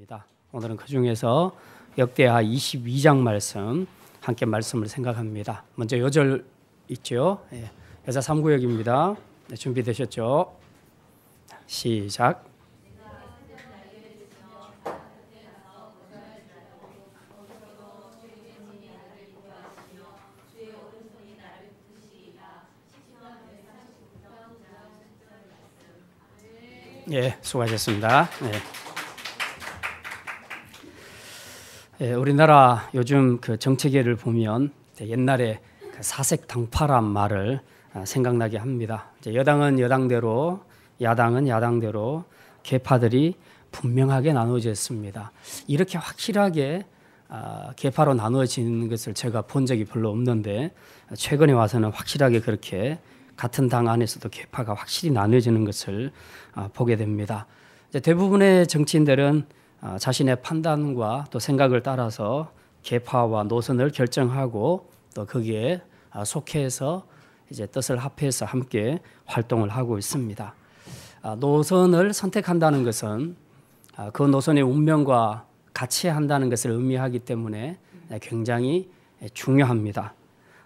있습니다. 오늘은 그 중에서 역대하 22장 말씀 함께 말씀을 생각합니다. 먼저 요절 있죠. 여자 3구역입니다. 네, 준비되셨죠? 시작. 예, 수고하셨습니다. 우리나라 요즘 그 정치계를 보면 옛날에 그 사색 당파란 말을 생각나게 합니다. 여당은 여당대로, 야당은 야당대로 계파들이 분명하게 나누어져 있습니다. 이렇게 확실하게 계파로 나누어지는 것을 제가 본 적이 별로 없는데 최근에 와서는 확실하게 그렇게 같은 당 안에서도 계파가 확실히 나눠지는 것을 보게 됩니다. 대부분의 정치인들은 자신의 판단과 또 생각을 따라서 계파와 노선을 결정하고 또 거기에 속해서 이제 뜻을 합해서 함께 활동을 하고 있습니다. 노선을 선택한다는 것은 그 노선의 운명과 같이 한다는 것을 의미하기 때문에 굉장히 중요합니다.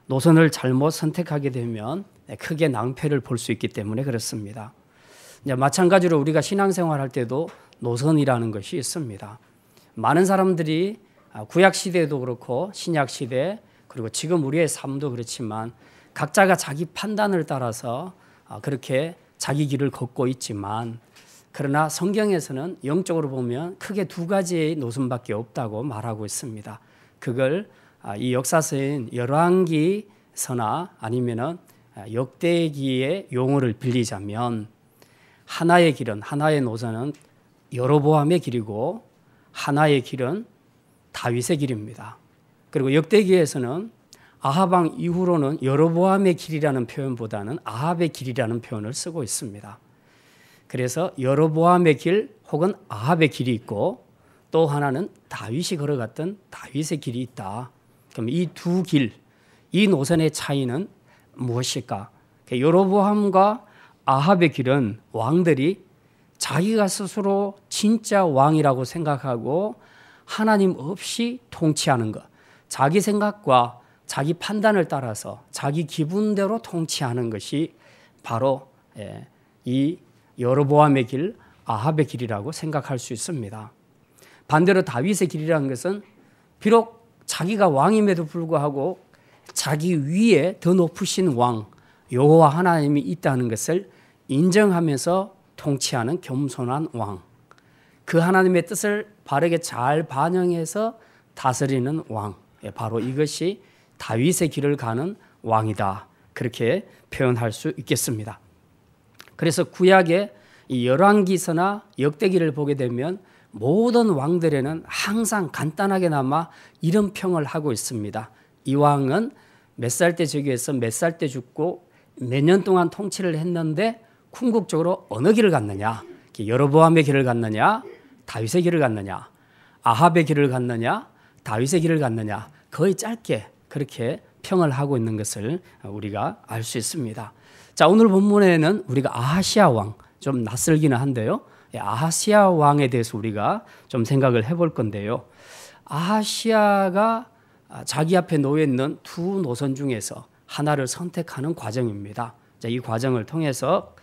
노선을 잘못 선택하게 되면 크게 낭패를 볼 수 있기 때문에 그렇습니다. 마찬가지로 우리가 신앙생활 할 때도 노선이라는 것이 있습니다. 많은 사람들이 구약 시대도 그렇고 신약 시대 그리고 지금 우리의 삶도 그렇지만 각자가 자기 판단을 따라서 그렇게 자기 길을 걷고 있지만 그러나 성경에서는 영적으로 보면 크게 두 가지의 노선밖에 없다고 말하고 있습니다. 그걸 이 역사서인 열왕기서나 아니면은 역대기의 용어를 빌리자면 하나의 길은 하나의 노선은 여로보암의 길이고 하나의 길은 다윗의 길입니다. 그리고 역대기에서는 아합 왕 이후로는 여로보암의 길이라는 표현보다는 아합의 길이라는 표현을 쓰고 있습니다. 그래서 여로보암의 길 혹은 아합의 길이 있고 또 하나는 다윗이 걸어갔던 다윗의 길이 있다. 그럼 이 두 길, 이 노선의 차이는 무엇일까? 여로보암과 아합의 길은 왕들이 자기가 스스로 진짜 왕이라고 생각하고 하나님 없이 통치하는 것, 자기 생각과 자기 판단을 따라서 자기 기분대로 통치하는 것이 바로 이 여로보암의 길, 아합의 길이라고 생각할 수 있습니다. 반대로 다윗의 길이라는 것은 비록 자기가 왕임에도 불구하고 자기 위에 더 높으신 왕 여호와 하나님이 있다는 것을 인정하면서 통치하는 겸손한 왕, 그 하나님의 뜻을 바르게 잘 반영해서 다스리는 왕, 바로 이것이 다윗의 길을 가는 왕이다. 그렇게 표현할 수 있겠습니다. 그래서 구약의 이 열왕기서나 역대기를 보게 되면 모든 왕들에는 항상 간단하게나마 이런 평을 하고 있습니다. 이 왕은 몇 살 때 즉위해서 몇 살 때 죽고 몇 년 동안 통치를 했는데 궁극적으로 어느 길을 갔느냐? 여로보암의 길을 갔느냐? 다윗의 길을 갔느냐? 아합의 길을 갔느냐? 다윗의 길을 갔느냐? 거의 짧게 그렇게 평을 하고 있는 것을 우리가 알 수 있습니다. 자, 오늘 본문에는 우리가 아하시아 왕, 좀 낯설기는 한데요. 아하시아 왕에 대해서 우리가 좀 생각을 해볼 건데요. 아하시아가 자기 앞에 놓여 있는 두 노선 중에서 하나를 선택하는 과정입니다. 자, 이 과정을 통해서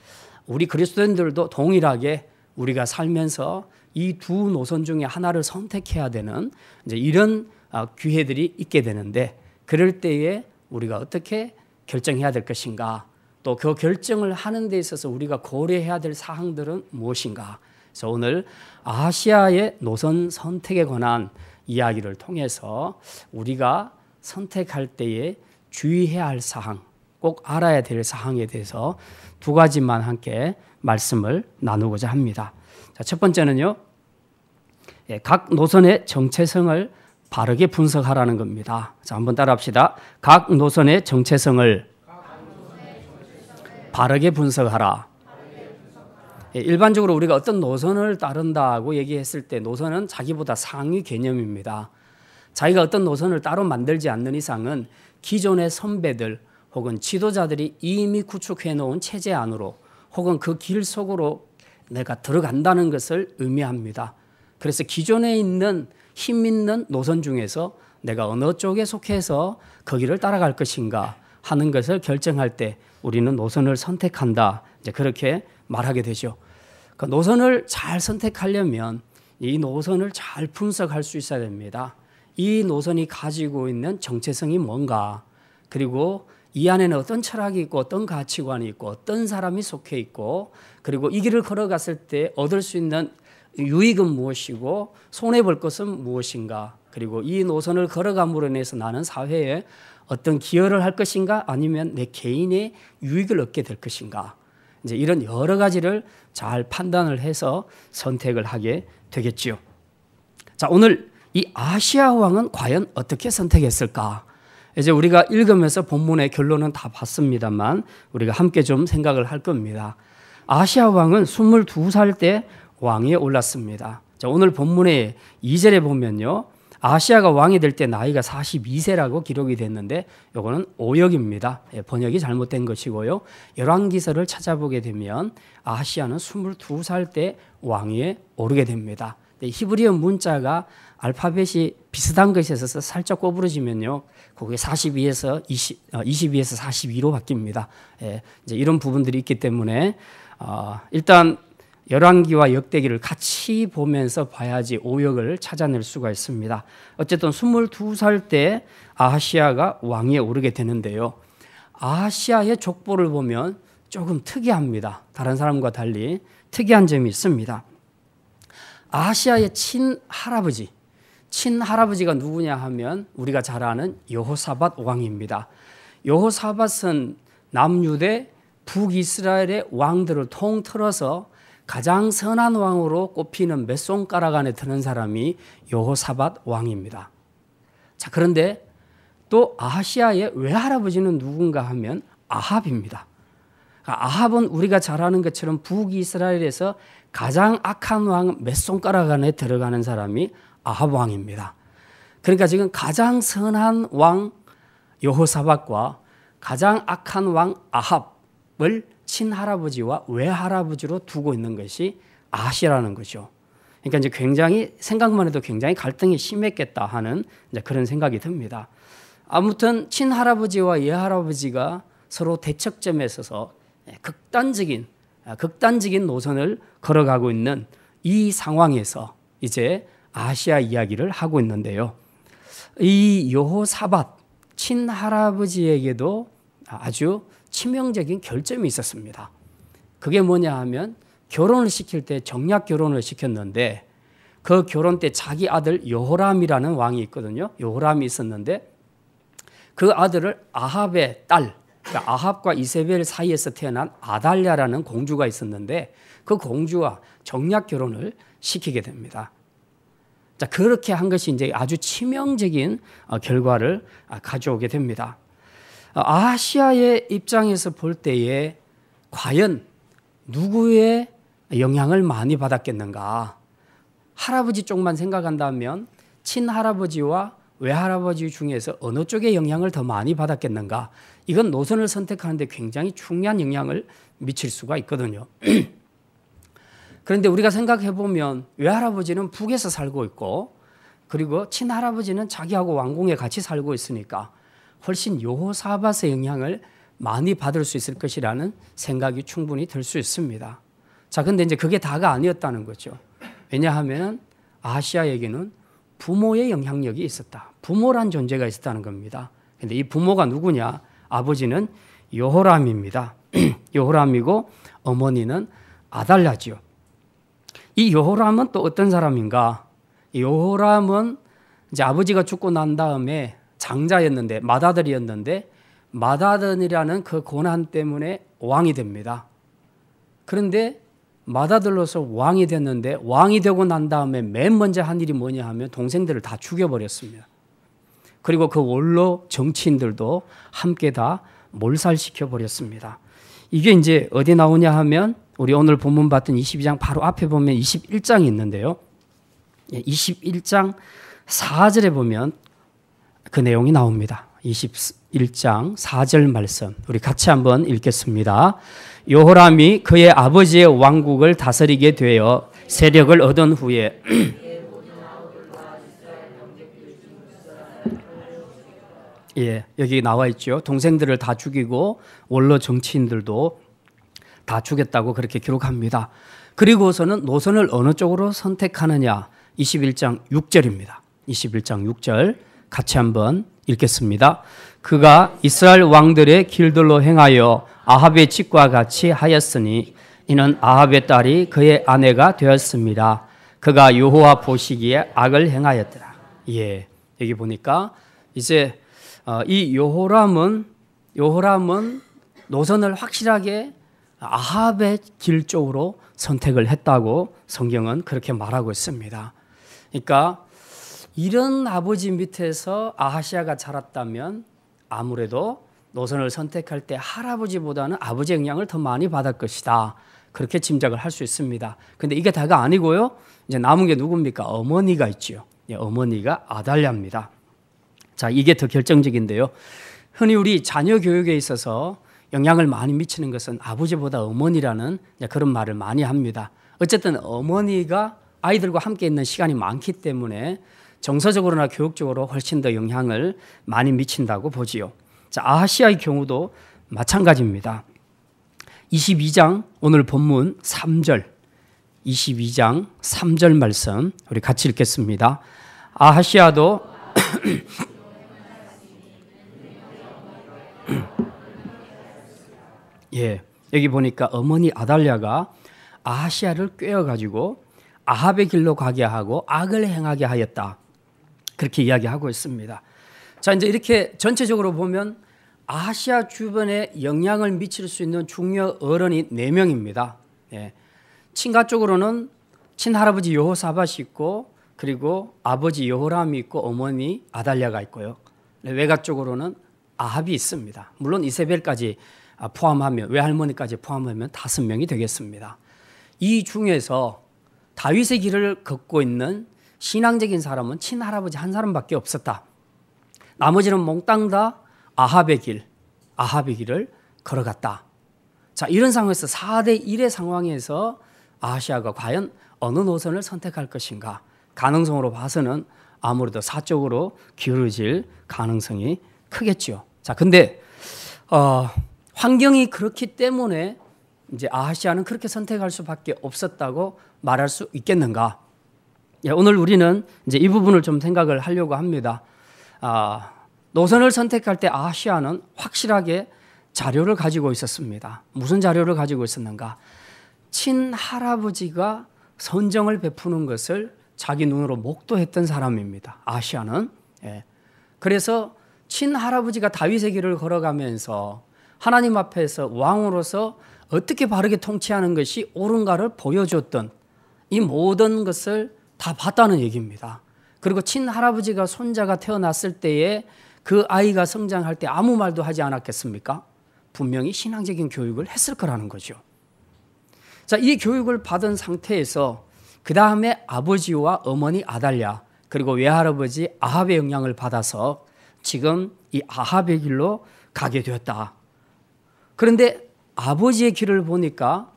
우리 그리스도인들도 동일하게 우리가 살면서 이 두 노선 중에 하나를 선택해야 되는 이제 이런 기회들이 있게 되는데 그럴 때에 우리가 어떻게 결정해야 될 것인가? 또 그 결정을 하는 데 있어서 우리가 고려해야 될 사항들은 무엇인가? 그래서 오늘 아시아의 노선 선택에 관한 이야기를 통해서 우리가 선택할 때에 주의해야 할 사항, 꼭 알아야 될 사항에 대해서 두 가지만 함께 말씀을 나누고자 합니다. 자, 첫 번째는요, 각 노선의 정체성을 바르게 분석하라는 겁니다. 자, 한번 따라합시다. 각 노선의 정체성을 바르게 분석하라. 일반적으로 우리가 어떤 노선을 따른다고 얘기했을 때 노선은 자기보다 상위 개념입니다. 자기가 어떤 노선을 따로 만들지 않는 이상은 기존의 선배들 혹은 지도자들이 이미 구축해 놓은 체제 안으로 혹은 그 길 속으로 내가 들어간다는 것을 의미합니다. 그래서 기존에 있는 힘 있는 노선 중에서 내가 어느 쪽에 속해서 거기를 따라갈 것인가 하는 것을 결정할 때 우리는 노선을 선택한다. 이제 그렇게 말하게 되죠. 그 노선을 잘 선택하려면 이 노선을 잘 분석할 수 있어야 됩니다. 이 노선이 가지고 있는 정체성이 뭔가, 그리고 이 안에는 어떤 철학이 있고 어떤 가치관이 있고 어떤 사람이 속해 있고, 그리고 이 길을 걸어갔을 때 얻을 수 있는 유익은 무엇이고 손해볼 것은 무엇인가, 그리고 이 노선을 걸어감으로 인해서 나는 사회에 어떤 기여를 할 것인가 아니면 내 개인의 유익을 얻게 될 것인가, 이제 이런 여러 가지를 잘 판단을 해서 선택을 하게 되겠지요. 자, 오늘 이 아시아 왕은 과연 어떻게 선택했을까? 이제 우리가 읽으면서 본문의 결론은 다 봤습니다만 우리가 함께 좀 생각을 할 겁니다. 아시아 왕은 22살 때 왕위에 올랐습니다. 자, 오늘 본문의 2절에 보면요, 아시아가 왕이 될 때 나이가 42세라고 기록이 됐는데 이거는 오역입니다. 번역이 잘못된 것이고요. 열왕기서를 찾아보게 되면 아시아는 22살 때 왕위에 오르게 됩니다. 히브리어 문자가 알파벳이 비슷한 것에 있어서 살짝 꼬부러지면요, 그게 22에서 42로 바뀝니다. 이제 이런 부분들이 있기 때문에 일단 열왕기와 역대기를 같이 보면서 봐야지 오역을 찾아낼 수가 있습니다. 어쨌든 22살 때 아하시아가 왕위에 오르게 되는데요. 아하시아의 족보를 보면 조금 특이합니다. 다른 사람과 달리 특이한 점이 있습니다. 아하시아의 친할아버지가 누구냐 하면 우리가 잘 아는 여호사밧 왕입니다. 여호사밧은 남유대 북이스라엘의 왕들을 통틀어서 가장 선한 왕으로 꼽히는 몇 손가락 안에 드는 사람이 여호사밧 왕입니다. 자, 그런데 또 아하시아의 외할아버지는 누군가 하면 아합입니다. 아합은 우리가 잘 아는 것처럼 북이스라엘에서 가장 악한 왕 몇 손가락 안에 들어가는 사람이 아합 왕입니다. 그러니까 지금 가장 선한 왕 여호사밧과 가장 악한 왕 아합을 친할아버지와 외할아버지로 두고 있는 것이 아하시아라는 거죠. 그러니까 이제 굉장히 생각만 해도 굉장히 갈등이 심했겠다 하는 이제 그런 생각이 듭니다. 아무튼 친할아버지와 외할아버지가 서로 대척점에 서서 극단적인 노선을 걸어가고 있는 이 상황에서 이제 아시아 이야기를 하고 있는데요. 이 여호사밧 친할아버지에게도 아주 치명적인 결점이 있었습니다. 그게 뭐냐 하면 결혼을 시킬 때 정략 결혼을 시켰는데 그 결혼 때 자기 아들 여호람이라는 왕이 있거든요. 여호람이 있었는데 그 아들을 아합의 딸, 그러니까 아합과 이세벨 사이에서 태어난 아달랴라는 공주가 있었는데 그 공주와 정략 결혼을 시키게 됩니다. 자, 그렇게 한 것이 이제 아주 치명적인 결과를 가져오게 됩니다. 아시아의 입장에서 볼 때에 과연 누구의 영향을 많이 받았겠는가? 할아버지 쪽만 생각한다면 친할아버지와 외할아버지 중에서 어느 쪽의 영향을 더 많이 받았겠는가? 이건 노선을 선택하는데 굉장히 중요한 영향을 미칠 수가 있거든요. 그런데 우리가 생각해 보면 외할아버지는 북에서 살고 있고 그리고 친할아버지는 자기하고 왕궁에 같이 살고 있으니까 훨씬 여호사밧의 영향을 많이 받을 수 있을 것이라는 생각이 충분히 들 수 있습니다. 자, 근데 이제 그게 다가 아니었다는 거죠. 왜냐하면 아시아에게는 부모의 영향력이 있었다. 부모란 존재가 있었다는 겁니다. 근데 이 부모가 누구냐? 아버지는 여호람입니다. 여호람이고 어머니는 아달랴지요. 이 여호람은 또 어떤 사람인가? 여호람은 이제 아버지가 죽고 난 다음에 장자였는데 맏아들이었는데 맏아들이라는 그 고난 때문에 왕이 됩니다. 그런데 맏아들로서 왕이 됐는데 왕이 되고 난 다음에 맨 먼저 한 일이 뭐냐 하면 동생들을 다 죽여버렸습니다. 그리고 그 원로 정치인들도 함께 다 몰살시켜 버렸습니다. 이게 이제 어디 나오냐 하면 우리 오늘 본문 봤던 22장 바로 앞에 보면 21장이 있는데요. 21장 4절에 보면 그 내용이 나옵니다. 21장 4절 말씀 우리 같이 한번 읽겠습니다. 여호람이 그의 아버지의 왕국을 다스리게 되어 세력을 얻은 후에 예, 여기 나와 있죠. 동생들을 다 죽이고 원로 정치인들도 다 죽였다고 그렇게 기록합니다. 그리고서는 노선을 어느 쪽으로 선택하느냐, 21장 6절입니다. 21장 6절 같이 한번 읽겠습니다. 그가 이스라엘 왕들의 길들로 행하여 아합의 집과 같이 하였으니 이는 아합의 딸이 그의 아내가 되었습니다. 그가 여호와 보시기에 악을 행하였더라. 예, 여기 보니까 이제 이 여호람은 노선을 확실하게 아합의 길 쪽으로 선택을 했다고 성경은 그렇게 말하고 있습니다. 그러니까 이런 아버지 밑에서 아하시아가 자랐다면 아무래도 노선을 선택할 때 할아버지보다는 아버지의 영향을 더 많이 받을 것이다. 그렇게 짐작을 할 수 있습니다. 근데 이게 다가 아니고요. 이제 남은 게 누굽니까? 어머니가 있죠. 어머니가 아달랴입니다. 자, 이게 더 결정적인데요. 흔히 우리 자녀 교육에 있어서 영향을 많이 미치는 것은 아버지보다 어머니라는 그런 말을 많이 합니다. 어쨌든 어머니가 아이들과 함께 있는 시간이 많기 때문에 정서적으로나 교육적으로 훨씬 더 영향을 많이 미친다고 보지요. 자, 아하시아의 경우도 마찬가지입니다. 22장 오늘 본문 3절 22장 3절 말씀 우리 같이 읽겠습니다. 아하시아도 예, 여기 보니까 어머니 아달랴가 아하시아를 꿰어가지고 아합의 길로 가게 하고 악을 행하게 하였다. 그렇게 이야기하고 있습니다. 자, 이제 이렇게 전체적으로 보면 아하시아 주변에 영향을 미칠 수 있는 중요 어른이 4명입니다. 예. 친가 쪽으로는 친할아버지 여호사밧이 있고 그리고 아버지 여호람이 있고 어머니 아달랴가 있고요. 외가 쪽으로는 아합이 있습니다. 물론 이세벨까지 포함하면 외할머니까지 포함하면 5명이 되겠습니다. 이 중에서 다윗의 길을 걷고 있는 신앙적인 사람은 친할아버지 한 사람밖에 없었다. 나머지는 몽땅 다 아합의 길을 걸어갔다. 자, 이런 상황에서 4대 1의 상황에서 아하시아가 과연 어느 노선을 선택할 것인가? 가능성으로 봐서는 아무래도 사쪽으로 기울어질 가능성이 크겠죠. 자, 근데 환경이 그렇기 때문에 이제 아하시아는 그렇게 선택할 수밖에 없었다고 말할 수 있겠는가? 예, 오늘 우리는 이제 이 부분을 좀 생각을 하려고 합니다. 노선을 선택할 때 아하시아는 확실하게 자료를 가지고 있었습니다. 무슨 자료를 가지고 있었는가? 친할아버지가 선정을 베푸는 것을 자기 눈으로 목도했던 사람입니다. 아하시아는. 예. 그래서 친할아버지가 다윗의 길을 걸어가면서 하나님 앞에서 왕으로서 어떻게 바르게 통치하는 것이 옳은가를 보여줬던 이 모든 것을 다 봤다는 얘기입니다. 그리고 친할아버지가 손자가 태어났을 때에 그 아이가 성장할 때 아무 말도 하지 않았겠습니까? 분명히 신앙적인 교육을 했을 거라는 거죠. 자, 이 교육을 받은 상태에서 그 다음에 아버지와 어머니 아달랴 그리고 외할아버지 아합의 영향을 받아서 지금 이 아합의 길로 가게 되었다. 그런데 아버지의 길을 보니까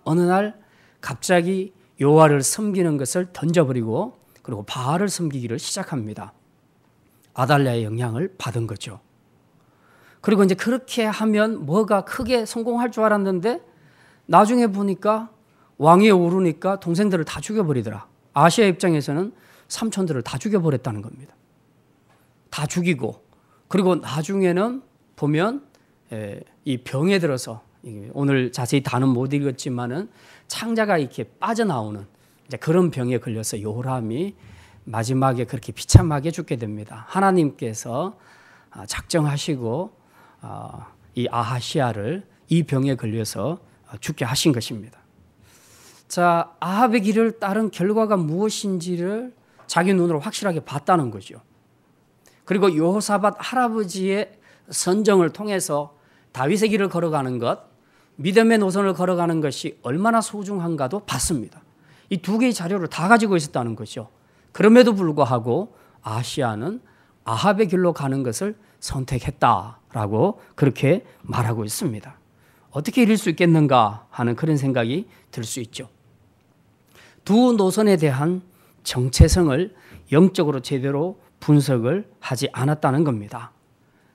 어느 날 갑자기 여호와를 섬기는 것을 던져버리고 그리고 바알을 섬기기를 시작합니다. 아달랴의 영향을 받은 거죠. 그리고 이제 그렇게 하면 뭐가 크게 성공할 줄 알았는데 나중에 보니까 왕위에 오르니까 동생들을 다 죽여버리더라. 아시아 입장에서는 삼촌들을 다 죽여버렸다는 겁니다. 다 죽이고 그리고 나중에는 보면 이 병에 들어서 오늘 자세히 다는 못 읽었지만은 창자가 이렇게 빠져나오는 이제 그런 병에 걸려서 요람이 마지막에 그렇게 비참하게 죽게 됩니다. 하나님께서 작정하시고 이 아하시아를 이 병에 걸려서 죽게 하신 것입니다. 자, 아합의 길을 따른 결과가 무엇인지를 자기 눈으로 확실하게 봤다는 거죠. 그리고 여호사밧 할아버지의 선정을 통해서 다윗의 길을 걸어가는 것, 믿음의 노선을 걸어가는 것이 얼마나 소중한가도 봤습니다. 이 두 개의 자료를 다 가지고 있었다는 거죠. 그럼에도 불구하고 아하시아는 아합의 길로 가는 것을 선택했다라고 그렇게 말하고 있습니다. 어떻게 이럴 수 있겠는가 하는 그런 생각이 들 수 있죠. 두 노선에 대한 정체성을 영적으로 제대로 분석을 하지 않았다는 겁니다.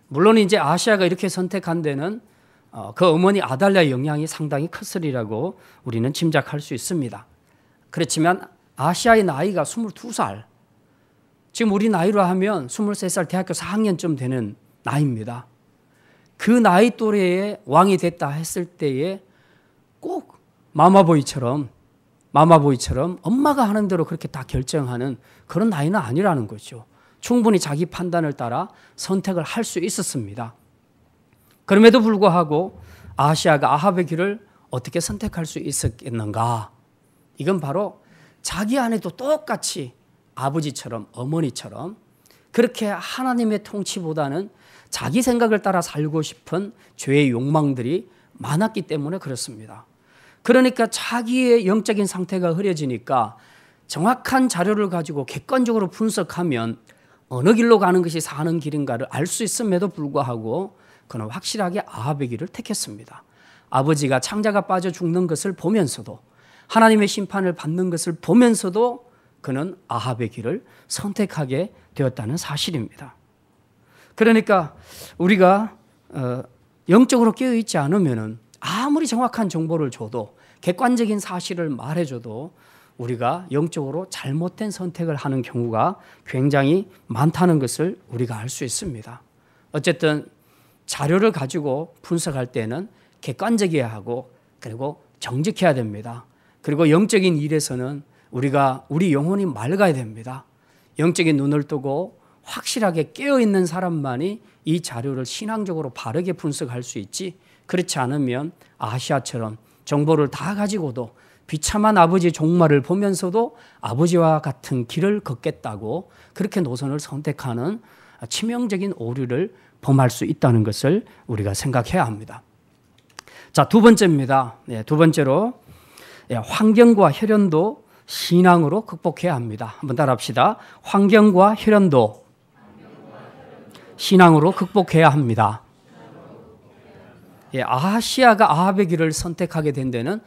물론 이제 아하시아가 이렇게 선택한 데는 그 어머니 아달랴의 영향이 상당히 컸으리라고 우리는 짐작할 수 있습니다. 그렇지만 아하시아의 나이가 22살, 지금 우리 나이로 하면 23살 대학교 4학년쯤 되는 나이입니다. 그 나이 또래의 왕이 됐다 했을 때에 꼭 마마보이처럼 엄마가 하는 대로 그렇게 다 결정하는 그런 나이는 아니라는 거죠. 충분히 자기 판단을 따라 선택을 할 수 있었습니다. 그럼에도 불구하고 아하시아가 아합의 길을 어떻게 선택할 수 있었겠는가? 이건 바로 자기 아내도 똑같이 아버지처럼 어머니처럼 그렇게 하나님의 통치보다는 자기 생각을 따라 살고 싶은 죄의 욕망들이 많았기 때문에 그렇습니다. 그러니까 자기의 영적인 상태가 흐려지니까 정확한 자료를 가지고 객관적으로 분석하면 어느 길로 가는 것이 사는 길인가를 알 수 있음에도 불구하고 그는 확실하게 아합의 길을 택했습니다. 아버지가 창자가 빠져 죽는 것을 보면서도 하나님의 심판을 받는 것을 보면서도 그는 아합의 길을 선택하게 되었다는 사실입니다. 그러니까 우리가 영적으로 깨어있지 않으면 아무리 정확한 정보를 줘도 객관적인 사실을 말해줘도 우리가 영적으로 잘못된 선택을 하는 경우가 굉장히 많다는 것을 우리가 알 수 있습니다. 어쨌든 자료를 가지고 분석할 때는 객관적이어야 하고 그리고 정직해야 됩니다. 그리고 영적인 일에서는 우리 영혼이 맑아야 됩니다. 영적인 눈을 뜨고 확실하게 깨어있는 사람만이 이 자료를 신앙적으로 바르게 분석할 수 있지, 그렇지 않으면 아하시아처럼 정보를 다 가지고도 비참한 아버지의 종말을 보면서도 아버지와 같은 길을 걷겠다고 그렇게 노선을 선택하는 치명적인 오류를 범할 수 있다는 것을 우리가 생각해야 합니다. 자, 두 번째입니다. 두 번째로 환경과 혈연도 신앙으로 극복해야 합니다. 한번 따라합시다. 환경과 혈연도 신앙으로 극복해야 합니다. 아하시아가 아합의 길을 선택하게 된 데는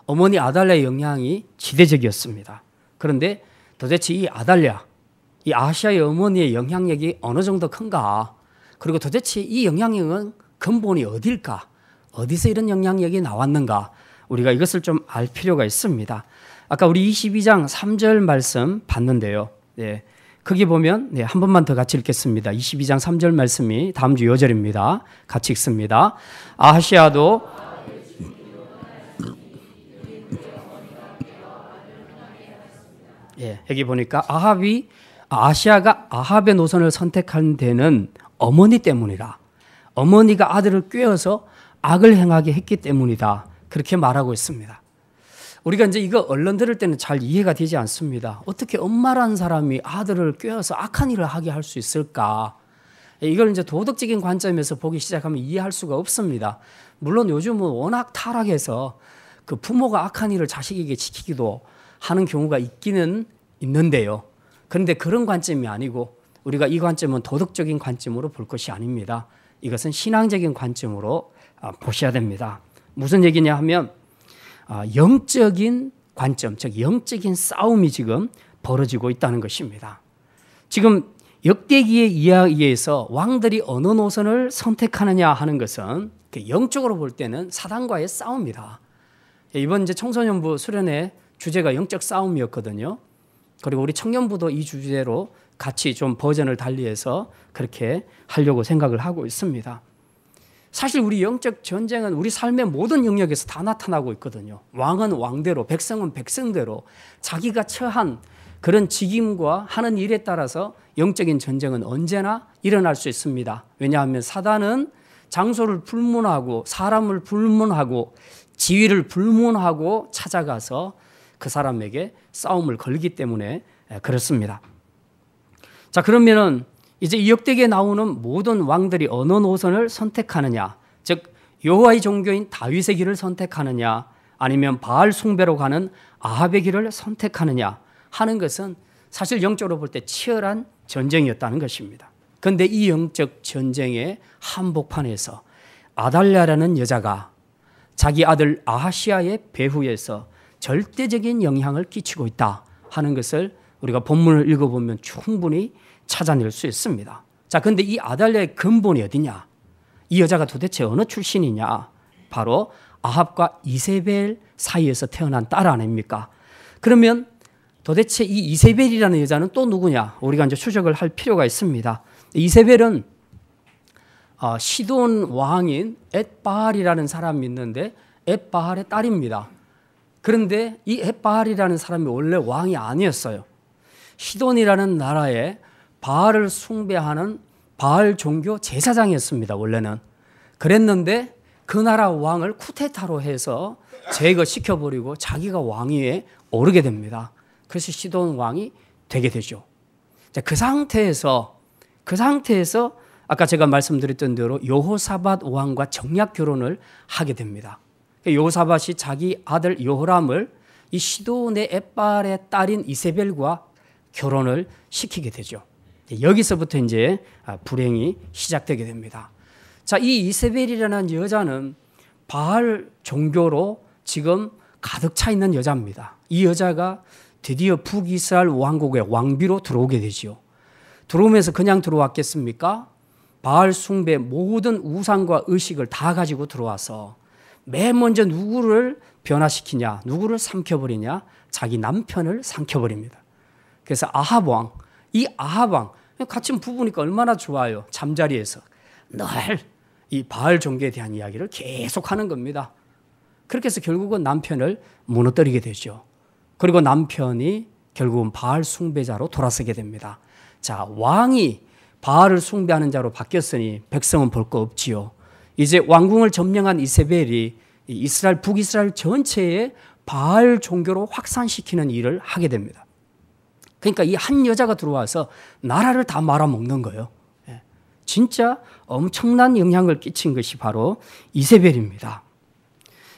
어머니 아달랴의 영향이 지대적이었습니다. 그런데 도대체 이 아달랴, 이 아하시아의 어머니의 영향력이 어느 정도 큰가? 그리고 도대체 이 영향력은 근본이 어딜까? 어디서 이런 영향력이 나왔는가? 우리가 이것을 좀 알 필요가 있습니다. 아까 우리 22장 3절 말씀 봤는데요. 거기 보면 한 번만 더 같이 읽겠습니다. 22장 3절 말씀이 다음 주 요절입니다. 같이 읽습니다. 아하시아도 여기 보니까 아하시아가 아합의 노선을 선택한 데는 어머니 때문이다. 어머니가 아들을 꾀어서 악을 행하게 했기 때문이다. 그렇게 말하고 있습니다. 우리가 이제 이거 얼른 들을 때는 잘 이해가 되지 않습니다. 어떻게 엄마라는 사람이 아들을 꾀어서 악한 일을 하게 할 수 있을까? 이걸 이제 도덕적인 관점에서 보기 시작하면 이해할 수가 없습니다. 물론 요즘은 워낙 타락해서 그 부모가 악한 일을 자식에게 지키기도 하는 경우가 있기는 있는데요. 그런데 그런 관점이 아니고 우리가 이 관점은 도덕적인 관점으로 볼 것이 아닙니다. 이것은 신앙적인 관점으로 보셔야 됩니다. 무슨 얘기냐 하면 영적인 관점, 즉 영적인 싸움이 지금 벌어지고 있다는 것입니다. 지금 역대기의 이야기에서 왕들이 어느 노선을 선택하느냐 하는 것은 영적으로 볼 때는 사단과의 싸움이다. 이번 이제 청소년부 수련회 주제가 영적 싸움이었거든요. 그리고 우리 청년부도 이 주제로 같이 좀 버전을 달리해서 그렇게 하려고 생각을 하고 있습니다. 사실 우리 영적 전쟁은 우리 삶의 모든 영역에서 다 나타나고 있거든요. 왕은 왕대로, 백성은 백성대로 자기가 처한 그런 직임과 하는 일에 따라서 영적인 전쟁은 언제나 일어날 수 있습니다. 왜냐하면 사단은 장소를 불문하고 사람을 불문하고 지위를 불문하고 찾아가서 그 사람에게 싸움을 걸기 때문에 그렇습니다. 자, 그러면은 이제 이 역대기에 나오는 모든 왕들이 어느 노선을 선택하느냐, 즉 여호와의 종교인 다윗의 길을 선택하느냐 아니면 바알 숭배로 가는 아합의 길을 선택하느냐 하는 것은 사실 영적으로 볼 때 치열한 전쟁이었다는 것입니다. 그런데 이 영적 전쟁의 한복판에서 아달랴라는 여자가 자기 아들 아하시아의 배후에서 절대적인 영향을 끼치고 있다 하는 것을 우리가 본문을 읽어보면 충분히 찾아낼 수 있습니다. 자, 근데 이 아달랴의 근본이 어디냐? 이 여자가 도대체 어느 출신이냐? 바로 아합과 이세벨 사이에서 태어난 딸 아닙니까? 그러면 도대체 이 이세벨이라는 여자는 또 누구냐? 우리가 이제 추적을 할 필요가 있습니다. 이세벨은 시돈 왕인 엣바알이라는 사람이 있는데 엣바알의 딸입니다. 그런데 이 엣바알이라는 사람이 원래 왕이 아니었어요. 시돈이라는 나라에 바알을 숭배하는 바알 종교 제사장이었습니다. 원래는. 그랬는데 그 나라 왕을 쿠데타로 해서 제거시켜버리고 자기가 왕위에 오르게 됩니다. 그래서 시돈 왕이 되게 되죠. 자, 그 상태에서 아까 제가 말씀드렸던 대로 여호사밧 왕과 정략 결혼을 하게 됩니다. 여호사밧이 자기 아들 여호람을 이 시돈의 엣바알의 딸인 이세벨과 결혼을 시키게 되죠. 여기서부터 이제 불행이 시작되게 됩니다. 자, 이 이세벨이라는 여자는 바알 종교로 지금 가득 차 있는 여자입니다. 이 여자가 드디어 북이스라엘 왕국의 왕비로 들어오게 되죠. 들어오면서 그냥 들어왔겠습니까? 바알 숭배 모든 우상과 의식을 다 가지고 들어와서 맨 먼저 누구를 변화시키냐, 누구를 삼켜버리냐? 자기 남편을 삼켜버립니다. 그래서 아합 왕, 이 아합 왕, 같이 부부니까 얼마나 좋아요. 잠자리에서 늘 이 바알 종교에 대한 이야기를 계속 하는 겁니다. 그렇게 해서 결국은 남편을 무너뜨리게 되죠. 그리고 남편이 결국은 바알 숭배자로 돌아서게 됩니다. 자, 왕이 바알을 숭배하는 자로 바뀌었으니 백성은 볼 거 없지요. 이제 왕궁을 점령한 이세벨이 이스라엘, 북이스라엘 전체에 바알 종교로 확산시키는 일을 하게 됩니다. 그러니까 이 한 여자가 들어와서 나라를 다 말아먹는 거예요. 진짜 엄청난 영향을 끼친 것이 바로 이세벨입니다.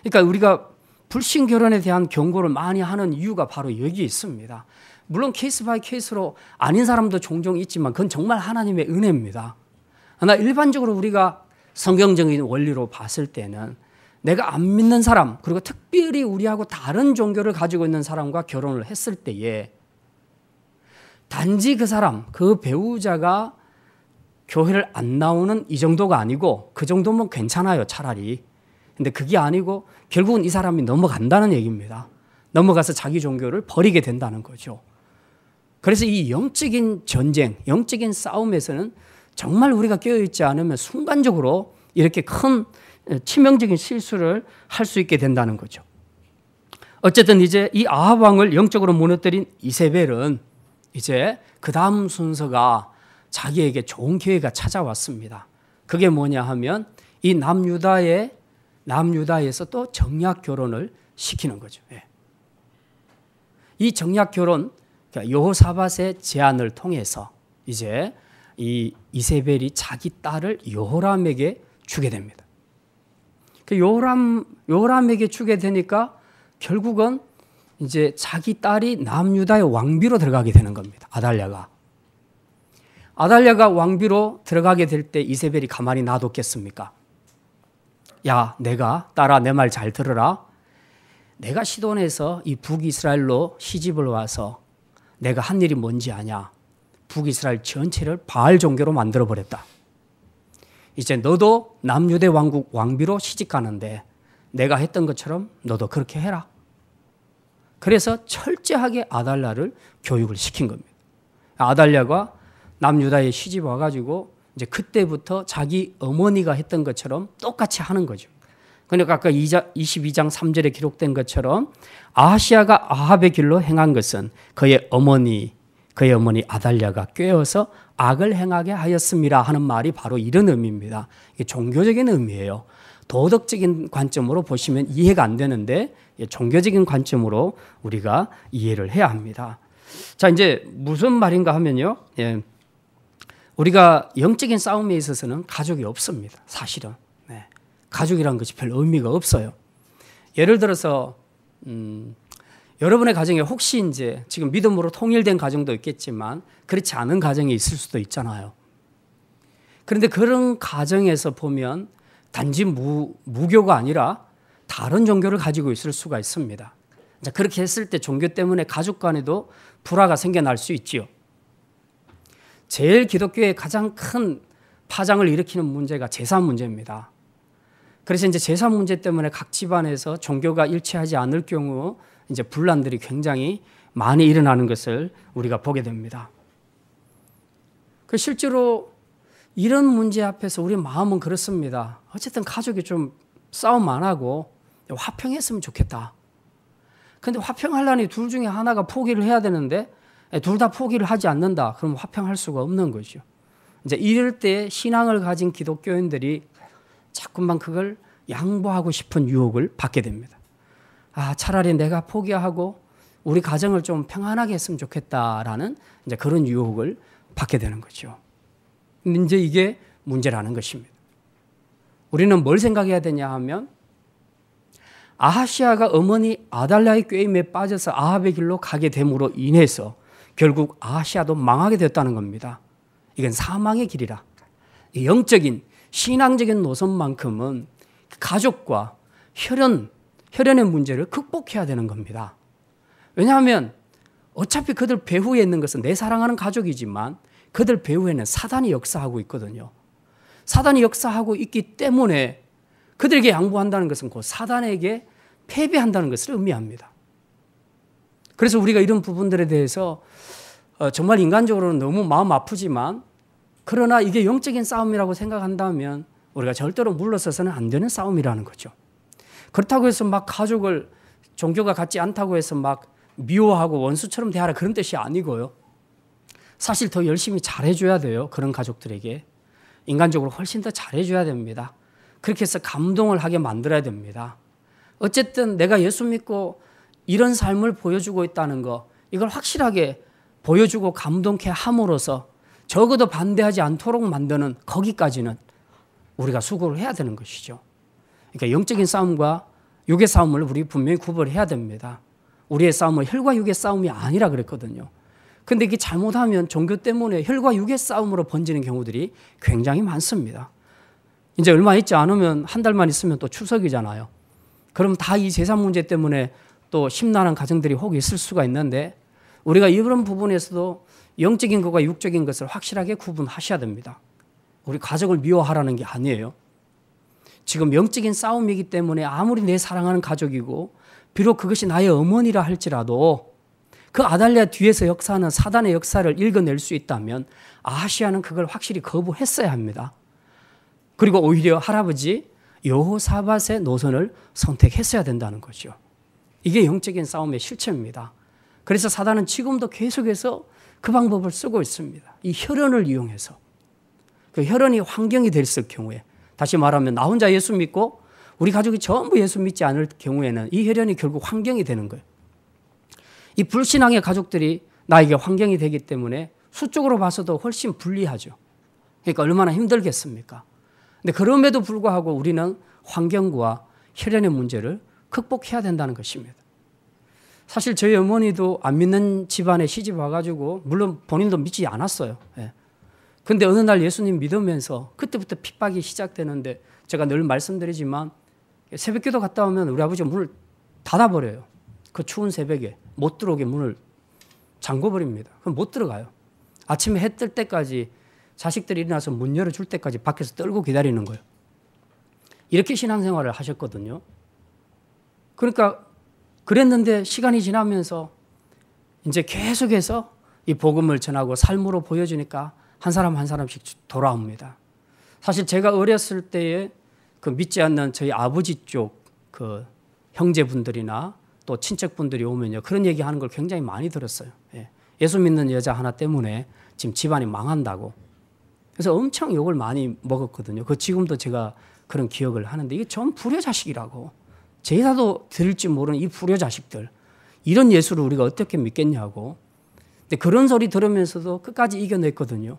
그러니까 우리가 불신 결혼에 대한 경고를 많이 하는 이유가 바로 여기에 있습니다. 물론 케이스 바이 케이스로 아닌 사람도 종종 있지만 그건 정말 하나님의 은혜입니다. 그러나 일반적으로 우리가 성경적인 원리로 봤을 때는 내가 안 믿는 사람, 그리고 특별히 우리하고 다른 종교를 가지고 있는 사람과 결혼을 했을 때에 단지 그 사람, 그 배우자가 교회를 안 나오는 이 정도가 아니고 그 정도면 괜찮아요, 차라리. 근데 그게 아니고 결국은 이 사람이 넘어간다는 얘기입니다. 넘어가서 자기 종교를 버리게 된다는 거죠. 그래서 이 영적인 전쟁, 영적인 싸움에서는 정말 우리가 깨어있지 않으면 순간적으로 이렇게 큰 치명적인 실수를 할 수 있게 된다는 거죠. 어쨌든 이제 이 아합 왕을 영적으로 무너뜨린 이세벨은 이제 그 다음 순서가 자기에게 좋은 기회가 찾아왔습니다. 그게 뭐냐 하면 이 남유다에서 또 정략 결혼을 시키는 거죠. 이 정략 결혼, 여호사밧의 제안을 통해서 이제 이 이세벨이 자기 딸을 여호람에게 주게 됩니다. 여호람에게 주게 되니까 결국은 이제 자기 딸이 남유다의 왕비로 들어가게 되는 겁니다. 아달랴가 왕비로 들어가게 될 때 이세벨이 가만히 놔뒀겠습니까? 야, 딸아, 내 말 잘 들어라. 내가 시돈에서 이 북이스라엘로 시집을 와서 내가 한 일이 뭔지 아냐? 북이스라엘 전체를 바알 종교로 만들어버렸다. 이제 너도 남유대 왕국 왕비로 시집 가는데 내가 했던 것처럼 너도 그렇게 해라. 그래서 철저하게 아달랴를 교육을 시킨 겁니다. 아달랴가 남유다에 시집 와가지고 이제 그때부터 자기 어머니가 했던 것처럼 똑같이 하는 거죠. 그러니까 아까 22장 3절에 기록된 것처럼 아하시아가 아합의 길로 행한 것은 그의 어머니 아달랴가 꾀어서 악을 행하게 하였음이라 하는 말이 바로 이런 의미입니다. 이게 종교적인 의미예요. 도덕적인 관점으로 보시면 이해가 안 되는데 종교적인 관점으로 우리가 이해를 해야 합니다. 자, 이제 무슨 말인가 하면요. 우리가 영적인 싸움에 있어서는 가족이 없습니다. 사실은. 가족이라는 것이 별 의미가 없어요. 예를 들어서 여러분의 가정에 혹시 이제 지금 믿음으로 통일된 가정도 있겠지만 그렇지 않은 가정이 있을 수도 있잖아요. 그런데 그런 가정에서 보면 단지 무교가 아니라 다른 종교를 가지고 있을 수가 있습니다. 그렇게 했을 때 종교 때문에 가족 간에도 불화가 생겨날 수 있지요. 제일 기독교의 가장 큰 파장을 일으키는 문제가 제사 문제입니다. 그래서 이제 제사 문제 때문에 각 집안에서 종교가 일치하지 않을 경우 이제 분란들이 굉장히 많이 일어나는 것을 우리가 보게 됩니다. 실제로 이런 문제 앞에서 우리 마음은 그렇습니다. 어쨌든 가족이 좀 싸움 안 하고 화평했으면 좋겠다. 근데 화평하려니 둘 중에 하나가 포기를 해야 되는데 둘 다 포기를 하지 않는다. 그럼 화평할 수가 없는 거죠. 이제 이럴 때 신앙을 가진 기독교인들이 자꾸만 그걸 양보하고 싶은 유혹을 받게 됩니다. 차라리 내가 포기하고 우리 가정을 좀 평안하게 했으면 좋겠다라는 이제 그런 유혹을 받게 되는 거죠. 근데 이제 이게 문제라는 것입니다. 우리는 뭘 생각해야 되냐 하면 아하시아가 어머니 아달랴의 꾀임에 빠져서 아합의 길로 가게 됨으로 인해서 결국 아하시아도 망하게 됐다는 겁니다. 이건 사망의 길이라. 영적인 신앙적인 노선만큼은 가족과 혈연의 문제를 극복해야 되는 겁니다. 왜냐하면 어차피 그들 배후에 있는 것은 내 사랑하는 가족이지만 그들 배후에는 사단이 역사하고 있거든요. 사단이 역사하고 있기 때문에 그들에게 양보한다는 것은 곧 사단에게 패배한다는 것을 의미합니다. 그래서 우리가 이런 부분들에 대해서 정말 인간적으로는 너무 마음 아프지만 그러나 이게 영적인 싸움이라고 생각한다면 우리가 절대로 물러서서는 안 되는 싸움이라는 거죠. 그렇다고 해서 막 가족을 종교가 같지 않다고 해서 막 미워하고 원수처럼 대하라 그런 뜻이 아니고요. 사실 더 열심히 잘해줘야 돼요. 그런 가족들에게. 인간적으로 훨씬 더 잘해줘야 됩니다. 그렇게 해서 감동을 하게 만들어야 됩니다. 어쨌든 내가 예수 믿고 이런 삶을 보여주고 있다는 거 이걸 확실하게 보여주고 감동케 함으로써 적어도 반대하지 않도록 만드는 거기까지는 우리가 수고를 해야 되는 것이죠. 그러니까 영적인 싸움과 육의 싸움을 우리 분명히 구별해야 됩니다. 우리의 싸움은 혈과 육의 싸움이 아니라 그랬거든요. 근데 이게 잘못하면 종교 때문에 혈과 육의 싸움으로 번지는 경우들이 굉장히 많습니다. 이제 얼마 있지 않으면 한 달만 있으면 또 추석이잖아요. 그럼 다 이 제사 문제 때문에 또 심란한 가정들이 혹 있을 수가 있는데 우리가 이런 부분에서도 영적인 것과 육적인 것을 확실하게 구분하셔야 됩니다. 우리 가족을 미워하라는 게 아니에요. 지금 영적인 싸움이기 때문에 아무리 내 사랑하는 가족이고 비록 그것이 나의 어머니라 할지라도 그 아달랴 뒤에서 역사하는 사단의 역사를 읽어낼 수 있다면 아하시아는 그걸 확실히 거부했어야 합니다. 그리고 오히려 할아버지 여호사밧의 노선을 선택했어야 된다는 거죠. 이게 영적인 싸움의 실체입니다. 그래서 사단은 지금도 계속해서 그 방법을 쓰고 있습니다. 이 혈연을 이용해서. 그 혈연이 환경이 됐을 경우에 다시 말하면 나 혼자 예수 믿고 우리 가족이 전부 예수 믿지 않을 경우에는 이 혈연이 결국 환경이 되는 거예요. 이 불신앙의 가족들이 나에게 환경이 되기 때문에 수적으로 봐서도 훨씬 불리하죠. 그러니까 얼마나 힘들겠습니까? 근데 그럼에도 불구하고 우리는 환경과 혈연의 문제를 극복해야 된다는 것입니다. 사실 저희 어머니도 안 믿는 집안에 시집 와가지고 물론 본인도 믿지 않았어요. 근데 어느 날 예수님 믿으면서 그때부터 핍박이 시작되는데 제가 늘 말씀드리지만 새벽기도 갔다 오면 우리 아버지가 문을 닫아버려요. 그 추운 새벽에 못 들어오게 문을 잠궈버립니다. 그럼 못 들어가요. 아침에 해 뜰 때까지 자식들이 일어나서 문 열어줄 때까지 밖에서 떨고 기다리는 거예요. 이렇게 신앙생활을 하셨거든요. 그러니까 그랬는데 시간이 지나면서 이제 계속해서 이 복음을 전하고 삶으로 보여주니까 한 사람 한 사람씩 돌아옵니다. 사실 제가 어렸을 때에 그 믿지 않는 저희 아버지 쪽 그 형제분들이나 또 친척분들이 오면요. 그런 얘기하는 걸 굉장히 많이 들었어요. 예수 믿는 여자 하나 때문에 지금 집안이 망한다고. 그래서 엄청 욕을 많이 먹었거든요. 그 지금도 제가 그런 기억을 하는데 이게 전 불효자식이라고. 제사도 드릴지 모르는 이 불효자식들. 이런 예수를 우리가 어떻게 믿겠냐고. 근데 그런 소리 들으면서도 끝까지 이겨냈거든요.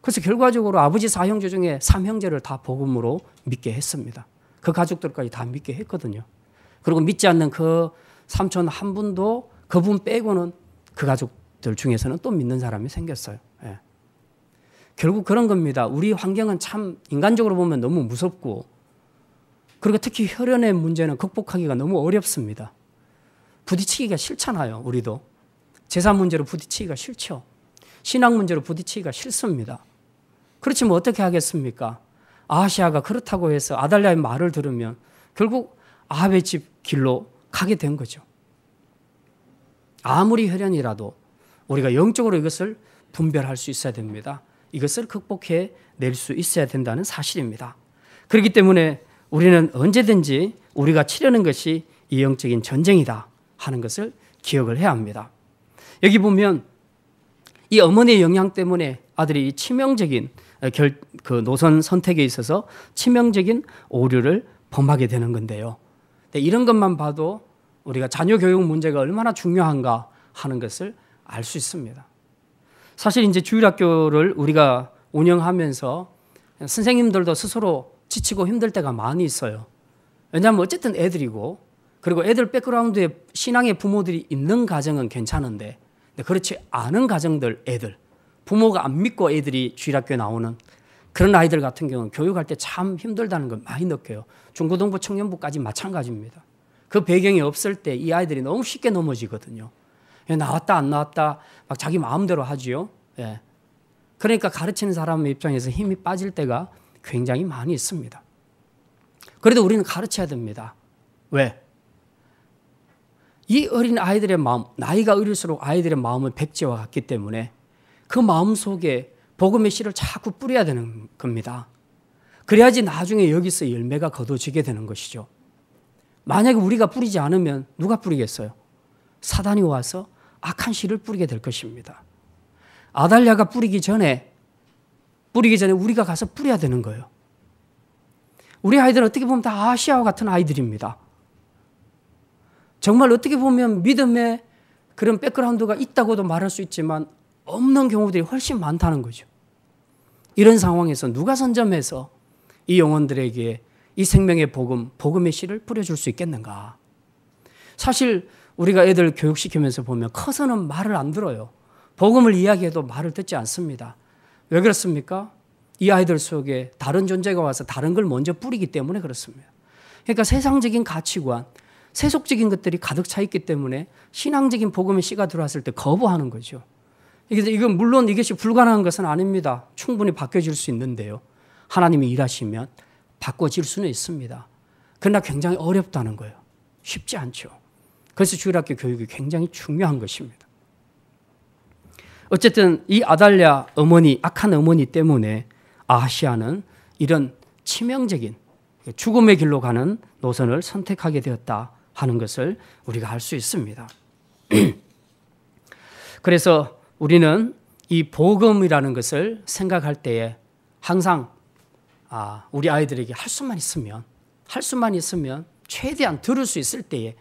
그래서 결과적으로 아버지 4형제 중에 3형제를 다 복음으로 믿게 했습니다. 그 가족들까지 다 믿게 했거든요. 그리고 믿지 않는 그 삼촌 한 분도 그분 빼고는 그 가족들 중에서는 또 믿는 사람이 생겼어요. 결국 그런 겁니다. 우리 환경은 참 인간적으로 보면 너무 무섭고 그리고 특히 혈연의 문제는 극복하기가 너무 어렵습니다. 부딪히기가 싫잖아요. 우리도. 재산 문제로 부딪히기가 싫죠. 신앙 문제로 부딪히기가 싫습니다. 그렇지만 어떻게 하겠습니까? 아하시아가 그렇다고 해서 아달랴의 말을 들으면 결국 아합의 집 길로 가게 된 거죠. 아무리 혈연이라도 우리가 영적으로 이것을 분별할 수 있어야 됩니다. 이것을 극복해 낼 수 있어야 된다는 사실입니다. 그렇기 때문에 우리는 언제든지 우리가 치르는 것이 이 영적인 전쟁이다 하는 것을 기억을 해야 합니다. 여기 보면 이 어머니의 영향 때문에 아들이 치명적인 노선 선택에 있어서 치명적인 오류를 범하게 되는 건데요. 이런 것만 봐도 우리가 자녀 교육 문제가 얼마나 중요한가 하는 것을 알 수 있습니다. 사실 이제 주일학교를 우리가 운영하면서 선생님들도 스스로 지치고 힘들 때가 많이 있어요. 왜냐하면 어쨌든 애들이고 그리고 애들 백그라운드에 신앙의 부모들이 있는 가정은 괜찮은데 그렇지 않은 가정들 애들 부모가 안 믿고 애들이 주일학교에 나오는 그런 아이들 같은 경우는 교육할 때 참 힘들다는 걸 많이 느껴요. 중고등부 청년부까지 마찬가지입니다. 그 배경이 없을 때 이 아이들이 너무 쉽게 넘어지거든요. 나왔다 안 나왔다 막 자기 마음대로 하지요. 예. 그러니까 가르치는 사람의 입장에서 힘이 빠질 때가 굉장히 많이 있습니다. 그래도 우리는 가르쳐야 됩니다. 왜? 이 어린 아이들의 마음, 나이가 어릴수록 아이들의 마음은 백지와 같기 때문에 그 마음 속에 복음의 씨를 자꾸 뿌려야 되는 겁니다. 그래야지 나중에 여기서 열매가 거둬지게 되는 것이죠. 만약에 우리가 뿌리지 않으면 누가 뿌리겠어요? 사단이 와서 악한 씨를 뿌리게 될 것입니다. 아달랴가 뿌리기 전에 우리가 가서 뿌려야 되는 거예요. 우리 아이들은 어떻게 보면 다 아하시아와 같은 아이들입니다. 정말 어떻게 보면 믿음의 그런 백그라운드가 있다고도 말할 수 있지만 없는 경우들이 훨씬 많다는 거죠. 이런 상황에서 누가 선점해서 이 영혼들에게 이 생명의 복음의 씨를 뿌려줄 수 있겠는가? 사실 우리가 애들 교육시키면서 보면 커서는 말을 안 들어요. 복음을 이야기해도 말을 듣지 않습니다. 왜 그렇습니까? 이 아이들 속에 다른 존재가 와서 다른 걸 먼저 뿌리기 때문에 그렇습니다. 그러니까 세상적인 가치관, 세속적인 것들이 가득 차 있기 때문에 신앙적인 복음의 씨가 들어왔을 때 거부하는 거죠. 이건 물론 이것이 불가능한 것은 아닙니다. 충분히 바뀌어질 수 있는데요. 하나님이 일하시면 바꿔질 수는 있습니다. 그러나 굉장히 어렵다는 거예요. 쉽지 않죠. 그래서 주일학교 교육이 굉장히 중요한 것입니다. 어쨌든 이 아달랴 어머니, 악한 어머니 때문에 아하시아는 이런 치명적인 죽음의 길로 가는 노선을 선택하게 되었다 하는 것을 우리가 알 수 있습니다. 그래서 우리는 이 복음이라는 것을 생각할 때에 항상 우리 아이들에게 할 수만 있으면 최대한 들을 수 있을 때에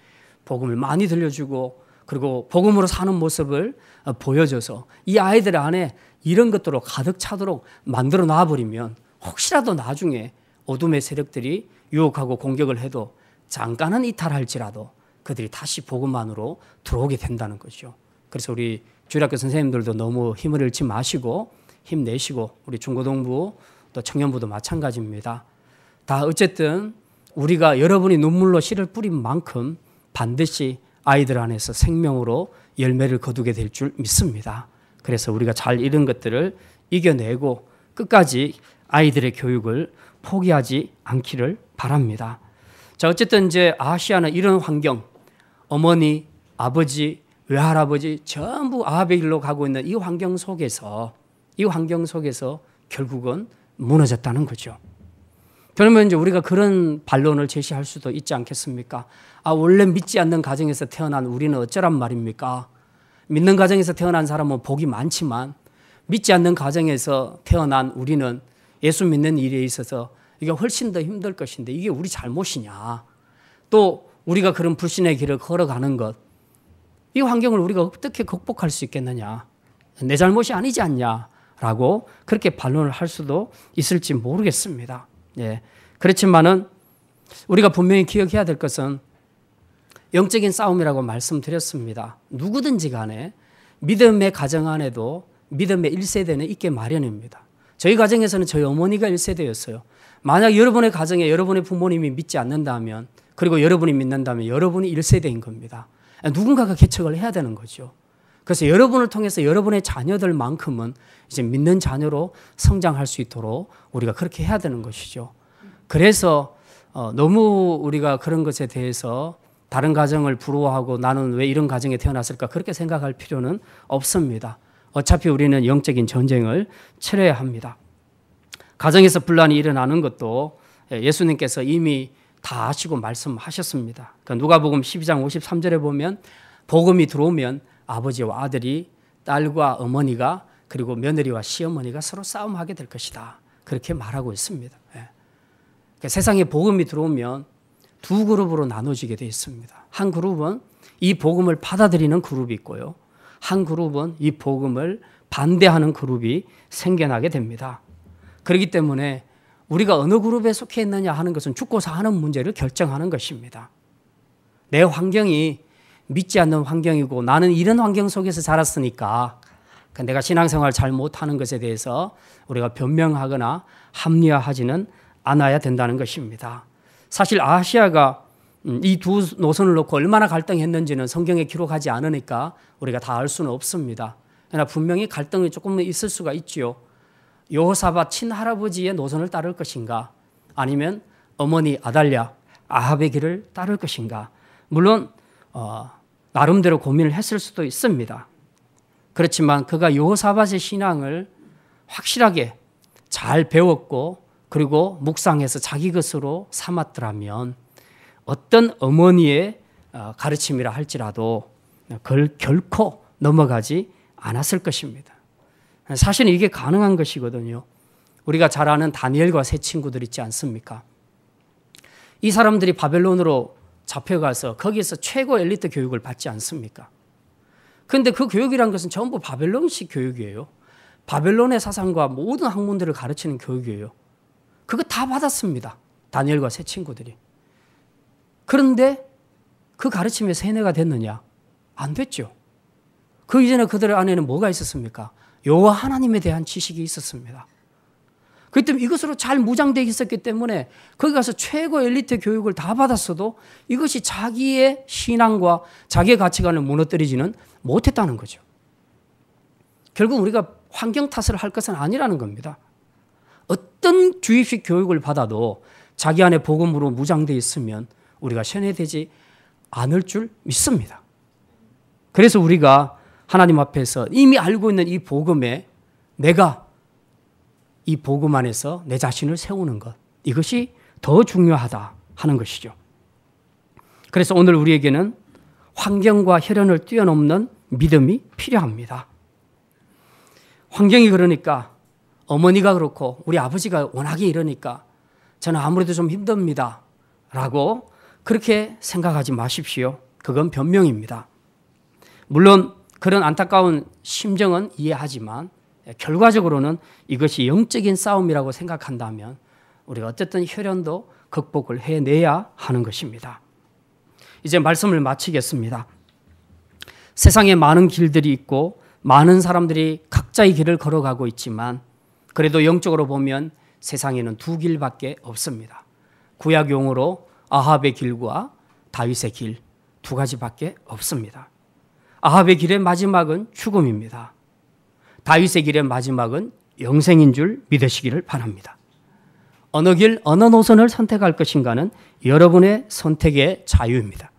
복음을 많이 들려주고 그리고 복음으로 사는 모습을 보여줘서 이 아이들 안에 이런 것들로 가득 차도록 만들어 놔버리면 혹시라도 나중에 어둠의 세력들이 유혹하고 공격을 해도 잠깐은 이탈할지라도 그들이 다시 복음 안으로 들어오게 된다는 거죠. 그래서 우리 주일학교 선생님들도 너무 힘을 잃지 마시고 힘내시고 우리 중고등부 또 청년부도 마찬가지입니다. 다 어쨌든 우리가 여러분이 눈물로 씨를 뿌린 만큼 반드시 아이들 안에서 생명으로 열매를 거두게 될 줄 믿습니다. 그래서 우리가 잘 잃은 것들을 이겨내고 끝까지 아이들의 교육을 포기하지 않기를 바랍니다. 자, 어쨌든 이제 아하시아는 이런 환경, 어머니, 아버지, 외할아버지 전부 아합의 길로 가고 있는 이 환경 속에서 결국은 무너졌다는 거죠. 그러면 이제 우리가 그런 반론을 제시할 수도 있지 않겠습니까? 원래 믿지 않는 가정에서 태어난 우리는 어쩌란 말입니까? 믿는 가정에서 태어난 사람은 복이 많지만 믿지 않는 가정에서 태어난 우리는 예수 믿는 일에 있어서 이게 훨씬 더 힘들 것인데 이게 우리 잘못이냐? 또 우리가 그런 불신의 길을 걸어가는 것, 이 환경을 우리가 어떻게 극복할 수 있겠느냐? 내 잘못이 아니지 않냐라고 그렇게 반론을 할 수도 있을지 모르겠습니다. 예. 그렇지만은 우리가 분명히 기억해야 될 것은 영적인 싸움이라고 말씀드렸습니다. 누구든지 간에 믿음의 가정 안에도 믿음의 1세대는 있게 마련입니다. 저희 가정에서는 저희 어머니가 1세대였어요. 만약 여러분의 가정에 여러분의 부모님이 믿지 않는다면 그리고 여러분이 믿는다면 여러분이 1세대인 겁니다. 누군가가 개척을 해야 되는 거죠. 그래서 여러분을 통해서 여러분의 자녀들만큼은 이제 믿는 자녀로 성장할 수 있도록 우리가 그렇게 해야 되는 것이죠. 그래서 너무 우리가 그런 것에 대해서 다른 가정을 부러워하고 나는 왜 이런 가정에 태어났을까 그렇게 생각할 필요는 없습니다. 어차피 우리는 영적인 전쟁을 치러야 합니다. 가정에서 분란이 일어나는 것도 예수님께서 이미 다 아시고 말씀하셨습니다. 그러니까 누가복음 12장 53절에 보면 복음이 들어오면 아버지와 아들이, 딸과 어머니가, 그리고 며느리와 시어머니가 서로 싸움하게 될 것이다. 그렇게 말하고 있습니다. 그러니까 세상에 복음이 들어오면 두 그룹으로 나눠지게 되어 있습니다. 한 그룹은 이 복음을 받아들이는 그룹이 있고요. 한 그룹은 이 복음을 반대하는 그룹이 생겨나게 됩니다. 그렇기 때문에 우리가 어느 그룹에 속해 있느냐 하는 것은 죽고 사는 문제를 결정하는 것입니다. 내 환경이 믿지 않는 환경이고 나는 이런 환경 속에서 자랐으니까 내가 신앙생활 잘 못하는 것에 대해서 우리가 변명하거나 합리화하지는 않아야 된다는 것입니다. 사실 아시아가 이 두 노선을 놓고 얼마나 갈등했는지는 성경에 기록하지 않으니까 우리가 다 알 수는 없습니다. 그러나 분명히 갈등이 조금은 있을 수가 있지요. 여호사밧 친할아버지의 노선을 따를 것인가, 아니면 어머니 아달랴 아합의 길을 따를 것인가. 물론 나름대로 고민을 했을 수도 있습니다. 그렇지만 그가 여호사밧의 신앙을 확실하게 잘 배웠고 그리고 묵상해서 자기 것으로 삼았더라면 어떤 어머니의 가르침이라 할지라도 그걸 결코 넘어가지 않았을 것입니다. 사실은 이게 가능한 것이거든요. 우리가 잘 아는 다니엘과 세 친구들 있지 않습니까? 이 사람들이 바벨론으로 잡혀가서 거기에서 최고 엘리트 교육을 받지 않습니까? 그런데 그 교육이란 것은 전부 바벨론식 교육이에요. 바벨론의 사상과 모든 학문들을 가르치는 교육이에요. 그거 다 받았습니다. 다니엘과 세 친구들이. 그런데 그 가르침에 세뇌가 됐느냐? 안 됐죠. 그 이전에 그들 안에는 뭐가 있었습니까? 여호와 하나님에 대한 지식이 있었습니다. 그렇기 때문에 이것으로 잘 무장되어 있었기 때문에 거기 가서 최고 엘리트 교육을 다 받았어도 이것이 자기의 신앙과 자기의 가치관을 무너뜨리지는 못했다는 거죠. 결국 우리가 환경 탓을 할 것은 아니라는 겁니다. 어떤 주입식 교육을 받아도 자기 안에 복음으로 무장되어 있으면 우리가 세뇌되지 않을 줄 믿습니다. 그래서 우리가 하나님 앞에서 이미 알고 있는 이 복음에 내가 이 복음 안에서 내 자신을 세우는 것, 이것이 더 중요하다 하는 것이죠. 그래서 오늘 우리에게는 환경과 혈연을 뛰어넘는 믿음이 필요합니다. 환경이 그러니까 어머니가 그렇고 우리 아버지가 워낙에 이러니까 저는 아무래도 좀 힘듭니다 라고 그렇게 생각하지 마십시오. 그건 변명입니다. 물론 그런 안타까운 심정은 이해하지만 결과적으로는 이것이 영적인 싸움이라고 생각한다면 우리가 어쨌든 혈연도 극복을 해내야 하는 것입니다. 이제 말씀을 마치겠습니다. 세상에 많은 길들이 있고 많은 사람들이 각자의 길을 걸어가고 있지만 그래도 영적으로 보면 세상에는 두 길밖에 없습니다. 구약 용어로 아합의 길과 다윗의 길, 두 가지밖에 없습니다. 아합의 길의 마지막은 죽음입니다. 다윗의 길의 마지막은 영생인 줄 믿으시기를 바랍니다. 어느 길, 어느 노선을 선택할 것인가는 여러분의 선택의 자유입니다.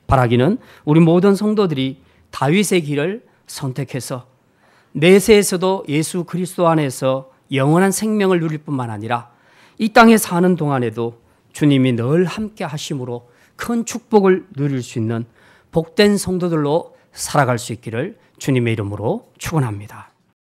바라기는 우리 모든 성도들이 다윗의 길을 선택해서 내세에서도 예수 그리스도 안에서 영원한 생명을 누릴 뿐만 아니라 이 땅에 사는 동안에도 주님이 늘 함께 하심으로 큰 축복을 누릴 수 있는 복된 성도들로 살아갈 수 있기를 주님의 이름으로 축원합니다.